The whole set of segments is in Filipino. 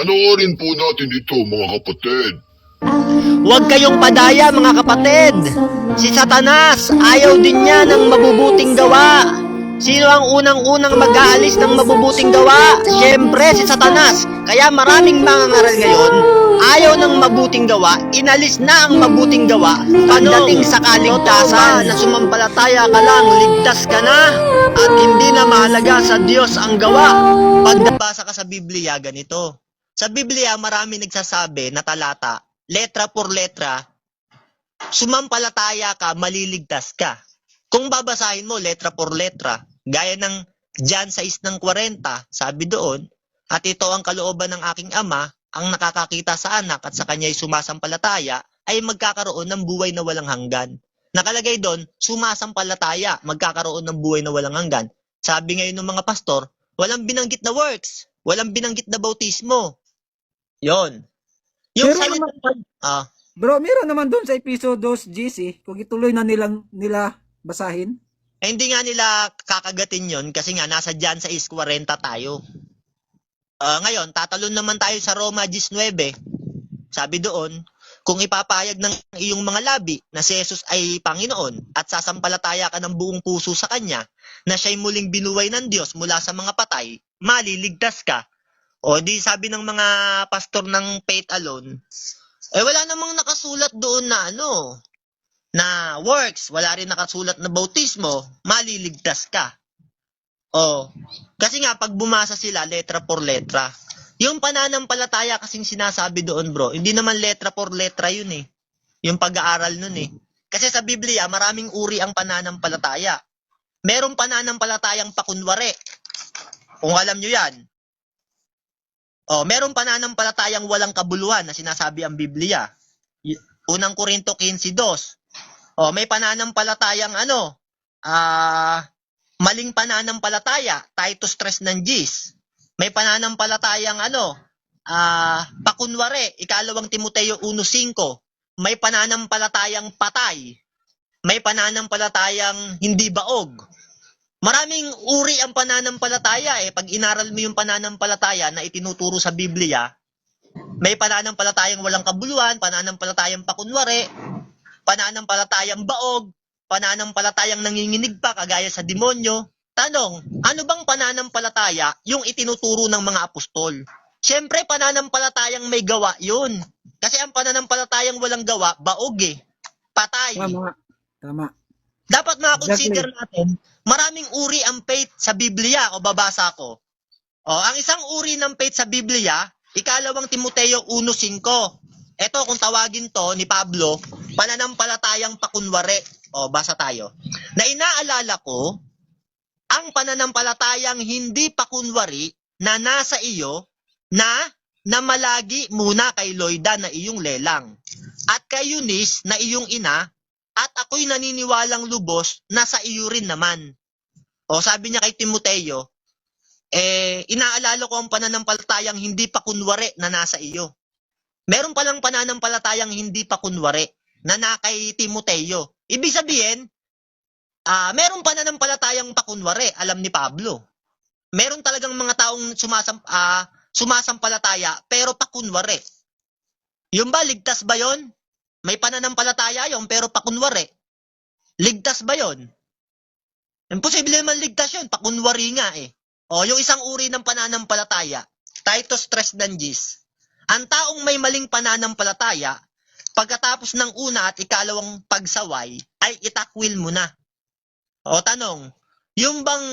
Panoorin po natin ito, mga kapatid. Huwag kayong padaya, mga kapatid. Si Satanas, ayaw din niya ng mabubuting gawa. Sino ang unang-unang mag-aalis ng mabubuting gawa? Siyempre, si Satanas. Kaya maraming mangangaral ngayon, ayaw ng mabuting gawa, inalis na ang mabuting gawa. Pagdating sa kaligtasan, na sumampalataya ka lang, ligtas ka na, at hindi na mahalaga sa Diyos ang gawa. Pag nabasa ka sa Biblia, ganito. Sa Biblia, marami nagsasabi na talata, letra por letra, sumampalataya ka, maliligtas ka. Kung babasahin mo letra por letra, gaya ng John 6:40, sabi doon, at ito ang kalooban ng aking ama, ang nakakakita sa anak at sa kanya'y sumasampalataya, ay magkakaroon ng buhay na walang hanggan. Nakalagay doon, sumasampalataya, magkakaroon ng buhay na walang hanggan. Sabi ngayon ng mga pastor, walang binanggit na works, walang binanggit na bautismo. Yon. Yung Pero salita, Bro, meron naman doon sa episode 2 GC, kung ituloy na nila basahin. hindi nga nila kakagatin yon kasi nga nasa John 6:40 tayo. Ngayon, tatalon naman tayo sa Roma 19. Sabi doon, kung ipapahayag ng iyong mga labi na si Jesus ay Panginoon at sasampalataya ka ng buong puso sa Kanya na siya'y muling binuhay ng Diyos mula sa mga patay, maliligtas ka. O di sabi ng mga pastor ng faith alone, wala namang nakasulat doon na na works, wala rin nakasulat na bautismo, maliligtas ka. Kasi nga pag bumasa sila letra por letra, yung pananampalataya kasing sinasabi doon, bro, hindi naman letra por letra yun eh. Yung pag-aaral nun eh. Kasi sa Biblia, maraming uri ang pananampalataya. Merong pananampalatayang pakunwari. Kung alam nyo yan. Merong pananampalatayang walang kabuluhan na sinasabi ang Biblia. Unang Korinto 15:2. May pananampalatayang maling pananampalataya, Titus 3:10. May pananampalatayang pakunwari, ikalawang Timoteo 1:5. May pananampalatayang patay. May pananampalatayang hindi baog. Maraming uri ang pananampalataya eh. Pag inaral mo yung pananampalataya na itinuturo sa Biblia, may pananampalatayang walang kabuluhan, pananampalatayang pakunwari, pananampalatayang baog, pananampalatayang nanginginig pa kagaya sa demonyo. Tanong, ano bang pananampalataya yung itinuturo ng mga apostol? Siyempre, pananampalatayang may gawa yun. Kasi ang pananampalatayang walang gawa, baog eh. Patay. Tama. Dapat consider natin, maraming uri ang faith sa Biblia o babasa ko. Ang isang uri ng faith sa Biblia, ikalawang Timoteo 1:5. Ito, kung tawagin to ni Pablo, pananampalatayang pakunwari. Basa tayo. Na inaalala ko, ang pananampalatayang hindi pakunwari na nasa iyo na malagi muna kay Loida na iyong lelang at kay Eunice na iyong ina at ako'y naniniwalang lubos na sa iyo rin naman. Sabi niya kay Timoteo, inaalala ko ang pananampalatayang hindi pakunwari na nasa iyo. Meron palang pananampalatayang hindi pakunwari na kay Timoteo. Ibig sabihin, meron pananampalatayang pakunwari, alam ni Pablo. Meron talagang mga taong sumasampalataya pero pakunwari. Yung ba, ligtas ba yon? May pananampalataya yon pero pakunwari. Ligtas ba yon? Imposible naman ligtas yun, pakunwari nga eh. Yung isang uri ng pananampalataya, Titus 3:10. Ang taong may maling pananampalataya, pagkatapos ng una at ikalawang pagsaway, ay itakwil mo na. Tanong, yung bang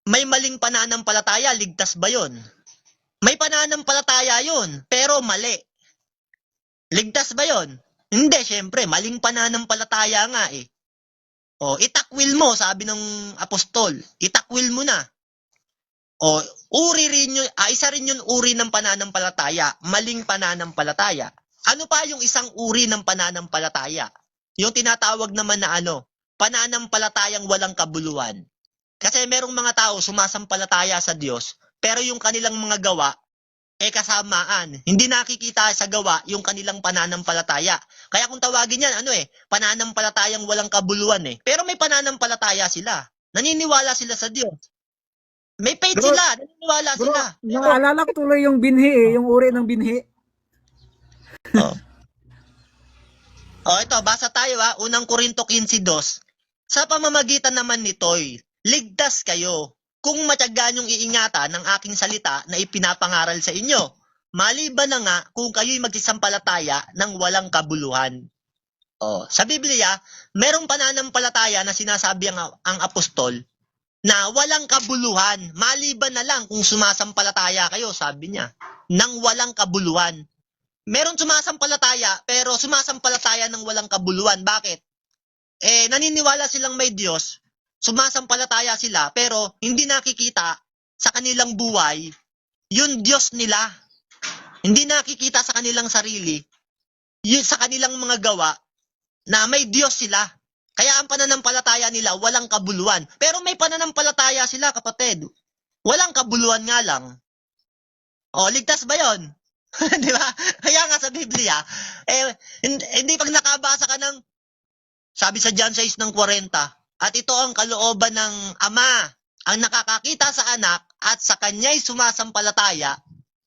may maling pananampalataya, ligtas ba yon? May pananampalataya yon, pero mali. Ligtas ba yon? Hindi, syempre, maling pananampalataya nga eh. Itakwil mo, sabi ng apostol, itakwil mo na. Isa rin yun uri ng pananampalataya, maling pananampalataya. Ano pa yung isang uri ng pananampalataya? Yung tinatawag naman na pananampalatayang walang kabuluhan. Kasi merong mga tao sumasampalataya sa Diyos, pero yung kanilang mga gawa, kasamaan. Hindi nakikita sa gawa yung kanilang pananampalataya. Kaya kung tawagin yan, pananampalatayang walang kabuluhan eh. Pero may pananampalataya sila. Naniniwala sila sa Diyos. May faith Bro, sila, naniniwala Bro, sila. naalala ko tuloy yung binhi yung uri ng binhi. Oh. Ito, basa tayo Unang Korinto 15:2. Sa pamamagitan naman nito'y, ligtas kayo kung matyaga niyong iingatan ang aking salita na ipinapangaral sa inyo. Maliban na nga kung kayo'y magsisampalataya ng walang kabuluhan. Sa Biblia, merong pananampalataya na sinasabi ang apostol na walang kabuluhan. Maliban na lang kung sumasampalataya kayo, sabi niya, ng walang kabuluhan. Meron sumasampalataya, pero sumasampalataya ng walang kabuluhan. Bakit? Naniniwala silang may Diyos, sumasampalataya sila, pero hindi nakikita sa kanilang buhay yung Diyos nila. Hindi nakikita sa kanilang sarili, yun sa kanilang mga gawa, na may Diyos sila. Kaya ang pananampalataya nila, walang kabuluhan. Pero may pananampalataya sila, kapatid. Walang kabuluhan nga lang. Ligtas ba yon? Di ba? Kaya nga sa Biblia, hindi pag nakabasa ka ng, sabi sa John 6:40, at ito ang kalooban ng Ama, ang nakakakita sa anak at sa kanya'y sumasampalataya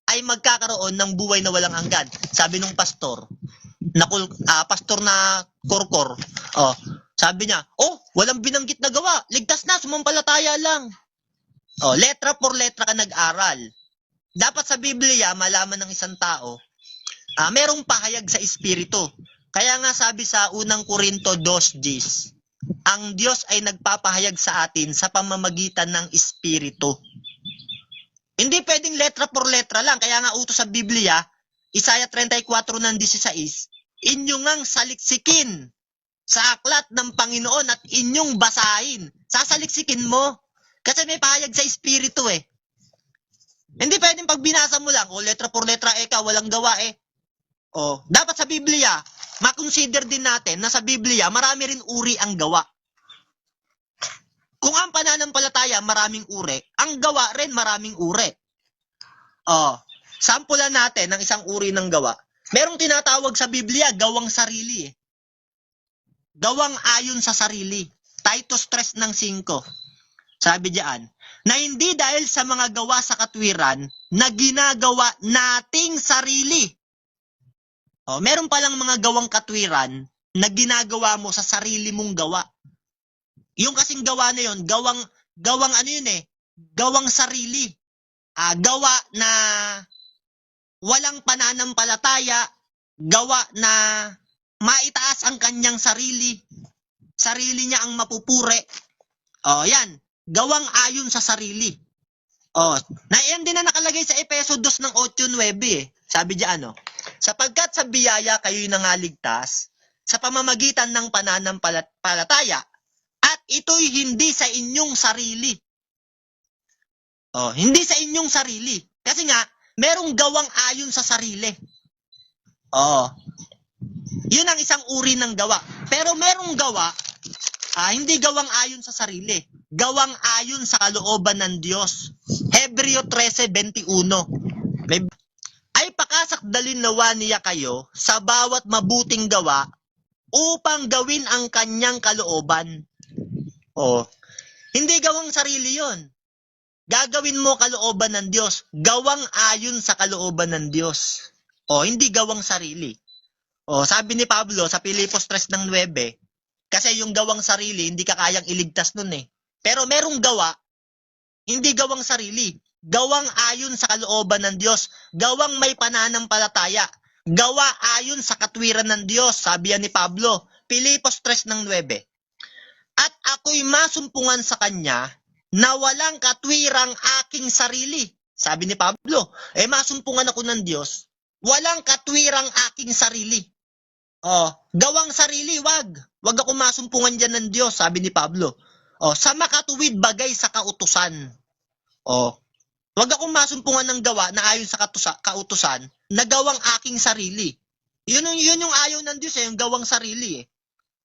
ay magkakaroon ng buhay na walang hanggan. Sabi nung pastor na korkor, sabi niya, walang binanggit na gawa, ligtas na, sumampalataya lang. Letra por letra ka nag-aral. Dapat sa Biblia, malaman ng isang tao, merong pahayag sa Espiritu. Kaya nga sabi sa Unang Korinto 2:10, ang Diyos ay nagpapahayag sa atin sa pamamagitan ng Espiritu. Hindi pwedeng letra por letra lang. Kaya nga utos sa Biblia, Isaiah 34:16, inyong ngang saliksikin sa aklat ng Panginoon at inyong basahin. Sasaliksikin mo. Kasi may pahayag sa Espiritu Hindi pwedeng pag binasa mo lang, letra por letra, walang gawa dapat sa Biblia, makonsider din natin na sa Biblia, marami rin uri ang gawa. Kung ang pananampalataya maraming uri, ang gawa rin maraming uri. Sampulan natin ng isang uri ng gawa. Merong tinatawag sa Biblia, gawang sarili. Gawang ayon sa sarili. Titus 3:5. Sabi diyan, na hindi dahil sa mga gawa sa katwiran na ginagawa nating sarili. Meron palang mga gawang katwiran na ginagawa mo sa sarili mong gawa. Yung kasing gawa na yun, gawang gawang sarili. Gawa na walang pananampalataya, gawa na maitaas ang kanyang sarili niya ang mapupuri. Yan, gawang ayon sa sarili. Yan din na nakalagay sa Efeso 2:8-9 Sabi diyan sapagkat sa biyaya kayo'y nangaligtas sa pamamagitan ng pananampalataya at ito'y hindi sa inyong sarili. Hindi sa inyong sarili. Kasi nga, merong gawang ayon sa sarili. Yun ang isang uri ng gawa. Pero merong gawa, hindi gawang ayon sa sarili. Gawang ayon sa kalooban ng Diyos. Hebreo 13:21. Ay pakasakdalin nawa niya kayo sa bawat mabuting gawa upang gawin ang kanyang kalooban. Hindi gawang sarili yon. Gagawin mo kalooban ng Diyos. Gawang ayon sa kalooban ng Diyos. Hindi gawang sarili. Sabi ni Pablo sa Filipos 3:9, kasi yung gawang sarili, hindi ka kayang iligtas nun Pero merong gawa, hindi gawang sarili. Gawang ayon sa kalooban ng Diyos. Gawang may pananampalataya. Gawa ayon sa katwiran ng Diyos. Sabi yan ni Pablo. Filipos 3:9. At ako'y masumpungan sa Kanya na walang katwirang aking sarili. Sabi ni Pablo, masumpungan ako ng Diyos. Walang katwirang aking sarili. Gawang sarili, wag. Wag ako masumpungan dyan ng Diyos, sabi ni Pablo. Sa makatuwid bagay sa kautusan. Wag akong masumpungan ng gawa na ayon sa kautusan na gawang aking sarili. Yun yung ayaw ng Diyos yung gawang sarili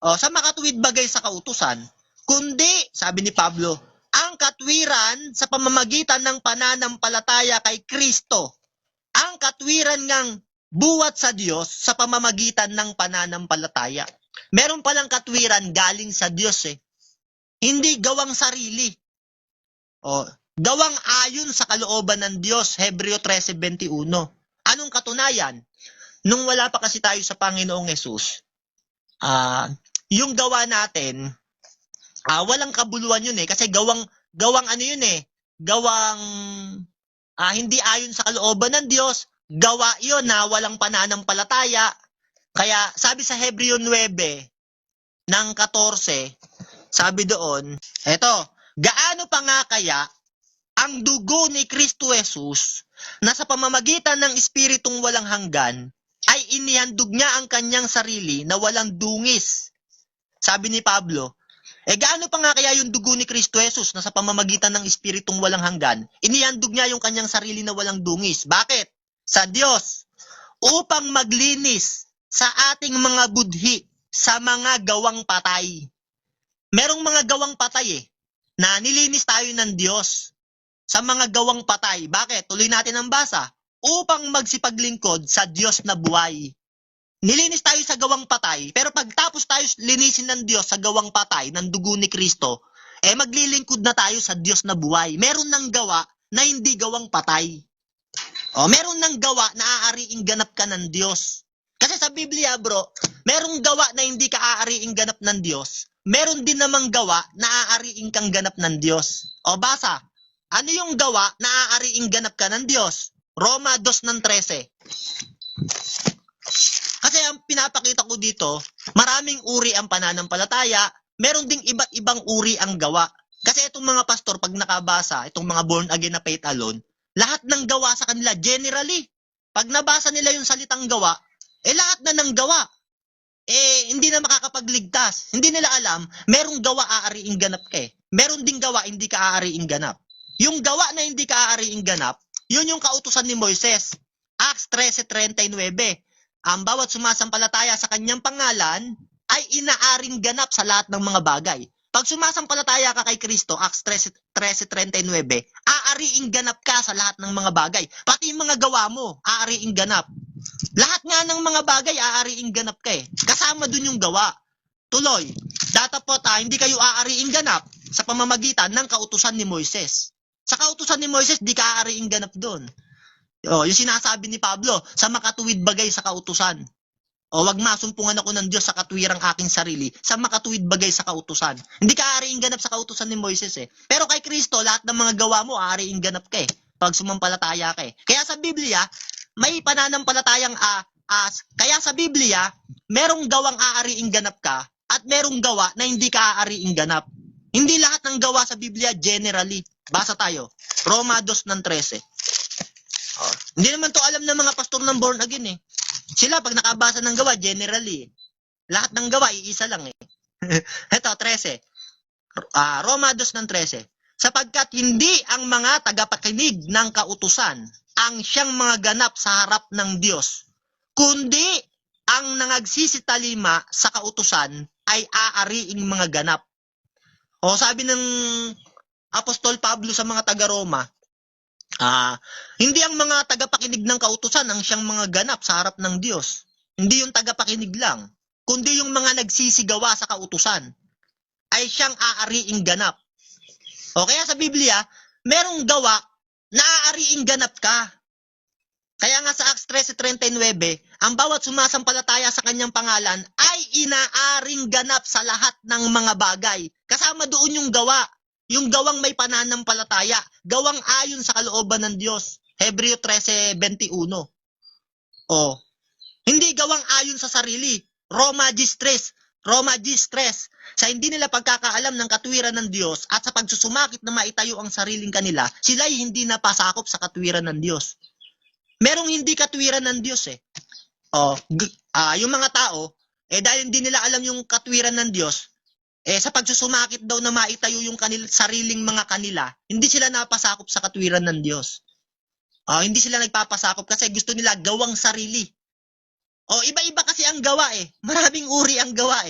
Sa makatuwid bagay sa kautusan, kundi, sabi ni Pablo, ang katwiran sa pamamagitan ng pananampalataya kay Kristo. Ang katwiran ngang buwat sa Diyos sa pamamagitan ng pananampalataya. Meron palang katwiran galing sa Diyos Hindi gawang sarili. Gawang ayon sa kalooban ng Diyos, Hebreo 13:21. Anong katunayan? Nung wala pa kasi tayo sa Panginoong Hesus, yung gawa natin, walang kabuluhan yun eh. Kasi gawang ano yun eh. Gawang hindi ayon sa kalooban ng Diyos. Gawa yun na walang pananampalataya. Kaya sabi sa Hebreo 9 ng 14, sabi doon, gaano pa nga kaya ang dugo ni Kristo Jesus na sa pamamagitan ng Espiritong walang hanggan ay inihandog niya ang kanyang sarili na walang dungis. Sabi ni Pablo, gaano pa nga kaya yung dugo ni Kristo Jesus na sa pamamagitan ng Espiritong walang hanggan, inihandog niya yung kanyang sarili na walang dungis. Bakit? Sa Diyos, upang maglinis sa ating mga budhi sa mga gawang patay. Merong mga gawang patay na nilinis tayo ng Diyos sa mga gawang patay. Bakit? Tuloy natin ang basa. Upang magsipaglingkod sa Diyos na buhay. Nilinis tayo sa gawang patay, pero pagtapos tayo linisin ng Diyos sa gawang patay ng dugo ni Kristo, maglilingkod na tayo sa Diyos na buhay. Meron ng gawa na hindi gawang patay. Meron ng gawa na aariing ganap ka ng Diyos. Kasi sa Biblia, bro, merong gawa na hindi ka aariing ganap ng Diyos. Meron din namang gawa na aariing kang ganap ng Diyos. Basa. Ano yung gawa na aariing ganap ka ng Diyos? Roma 2:13. Kasi ang pinapakita ko dito, maraming uri ang pananampalataya, meron ding iba't ibang uri ang gawa. Kasi itong mga pastor, pag nakabasa, itong mga born again na faith alone, lahat ng gawa sa kanila, generally, pag nabasa nila yung salitang gawa, lahat na ng gawa, hindi na makakapagligtas. Hindi nila alam, merong gawa aariing ganap ka Meron ding gawa hindi ka aariing ganap. Yung gawa na hindi ka aariing ganap, yun yung kautusan ni Moises. Acts 13:39. Ang bawat sumasampalataya sa kanyang pangalan ay inaaring ganap sa lahat ng mga bagay. Pag sumasampalataya ka kay Kristo, Acts 13:39, aariing ganap ka sa lahat ng mga bagay. Pati yung mga gawa mo, aariing ganap. Lahat nga ng mga bagay, aariing ganap ka Kasama dun yung gawa. Tuloy, datapot hindi kayo aariing ganap sa pamamagitan ng kautusan ni Moises. Sa kautusan ni Moises, di ka aariing ganap dun. Yung sinasabi ni Pablo, sa makatuwid bagay sa kautusan. Wag masumpungan ako ng Diyos sa katwirang aking sarili, sa makatuwid bagay sa kautusan. Hindi ka aariing ganap sa kautusan ni Moises Pero kay Kristo, lahat ng mga gawa mo, aariing ganap ka pag sumampalataya ka Kaya sa Biblia, may pananampalatayang kaya sa Biblia, merong gawang aariing ganap ka at merong gawa na hindi ka aariing ganap. Hindi lahat ng gawa sa Biblia generally. Basa tayo. Roma 2:13. Hindi naman to alam ng mga pastor ng born again Sila pag nakabasa ng gawa generally. Lahat ng gawa iisa lang Ito 13. Roma 2:13. Sapagkat hindi ang mga tagapakinig ng kautusan ang siyang mga ganap sa harap ng Diyos, kundi ang nangagsisitalima sa kautusan ay aariing mga ganap. Sabi ng Apostol Pablo sa mga taga-Roma, hindi ang mga tagapakinig ng kautusan ang siyang mga ganap sa harap ng Diyos. Hindi yung tagapakinig lang, kundi yung mga nagsisigawa sa kautusan ay siyang aariing ganap. Kaya sa Biblia, merong gawa na aariing ganap ka. Kaya nga sa Acts 13:39, ang bawat sumasampalataya sa kanyang pangalan ay inaaring ganap sa lahat ng mga bagay. Kasama doon yung gawa. Yung gawang may pananampalataya. Gawang ayon sa kalooban ng Diyos. Hebreo 13:21. Hindi gawang ayon sa sarili. Roma 10:3. Sa hindi nila pagkakaalam ng katwiran ng Diyos at sa pagsusumakit na maitayo ang sariling kanila, sila ay hindi napasakop sa katwiran ng Diyos. Merong hindi katwiran ng Diyos yung mga tao, dahil hindi nila alam yung katwiran ng Diyos, sa pagsusumakit daw na maitayo yung sariling mga kanila, hindi sila napasakop sa katwiran ng Diyos. Hindi sila nagpapasakop kasi gusto nila gawang sarili. Iba-iba kasi ang gawa Maraming uri ang gawa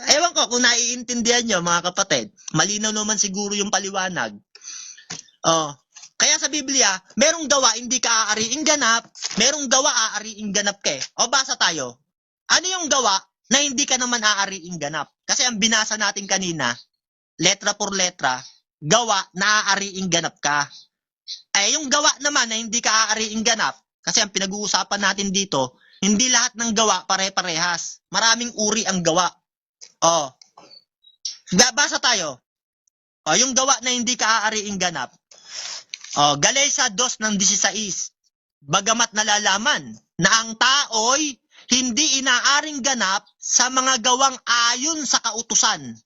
ewan ko kung naiintindihan nyo mga kapatid. Malinaw naman siguro yung paliwanag. Kaya sa Biblia, merong gawa hindi ka aariing ganap, merong gawa aariing ganap ka basa tayo. Ano yung gawa na hindi ka naman aariing ganap? Kasi ang binasa natin kanina, letra por letra, gawa na aariing ganap ka. Yung gawa naman na hindi ka aariing ganap, kasi ang pinag-uusapan natin dito, hindi lahat ng gawa pare-parehas. Maraming uri ang gawa. Basa tayo. Yung gawa na hindi ka aariing ganap. Galesa 2:16. Bagamat nalalaman na ang tao'y hindi inaaring ganap sa mga gawang ayon sa kautusan.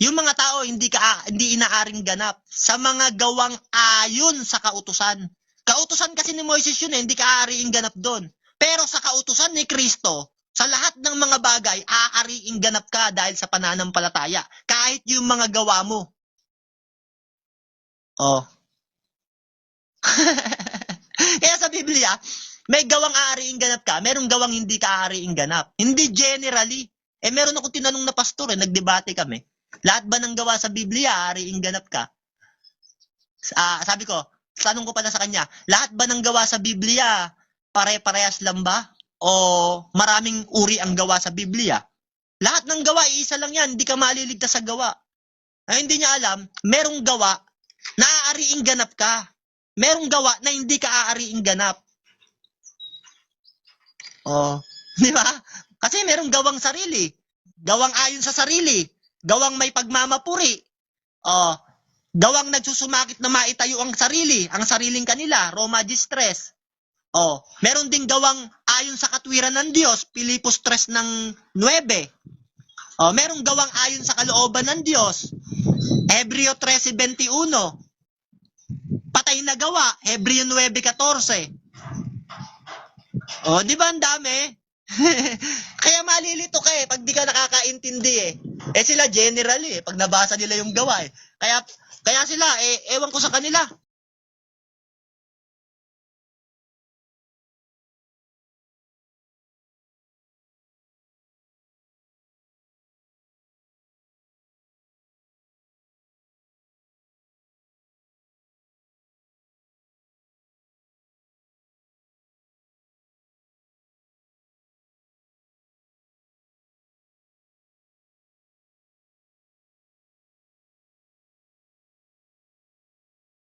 Yung mga tao hindi inaaring ganap sa mga gawang ayon sa kautusan. Kautusan kasi ni Moises yun, hindi ka aariing ganap doon. Pero sa kautusan ni Kristo, sa lahat ng mga bagay, aariing ganap ka dahil sa pananampalataya. Kahit yung mga gawa mo. Kaya sa Biblia, may gawang aariing ganap ka, merong gawang hindi ka aariing ganap. Hindi generally. Meron akong tinanong na pastor, nagdebate kami. Lahat ba ng gawa sa Biblia, aariing ganap ka? Sabi ko, tanong ko pala sa kanya, lahat ba ng gawa sa Biblia, pare-parehas lang ba? O maraming uri ang gawa sa Biblia? Lahat ng gawa, isa lang yan, hindi ka maliligtas sa gawa. Hindi niya alam, merong gawa na aariing ganap ka. Merong gawa na hindi ka aariing ganap. Di ba? Kasi merong gawang sarili. Gawang ayon sa sarili. Gawang may pagmamapuri. Gawang nagsusumakit na maitayo ang sarili. Ang sariling kanila. Roma 13. Meron ding gawang ayon sa katwiran ng Diyos. Pilipos 3:9. Merong gawang ayon sa kalooban ng Diyos. Hebreo 13:21. Patay na gawa. Hebreo 9:14. Di ba ang dami? Kaya malilito ka pag di ka nakakaintindi sila generally pag nabasa nila yung gawa Kaya sila, ewan ko sa kanila.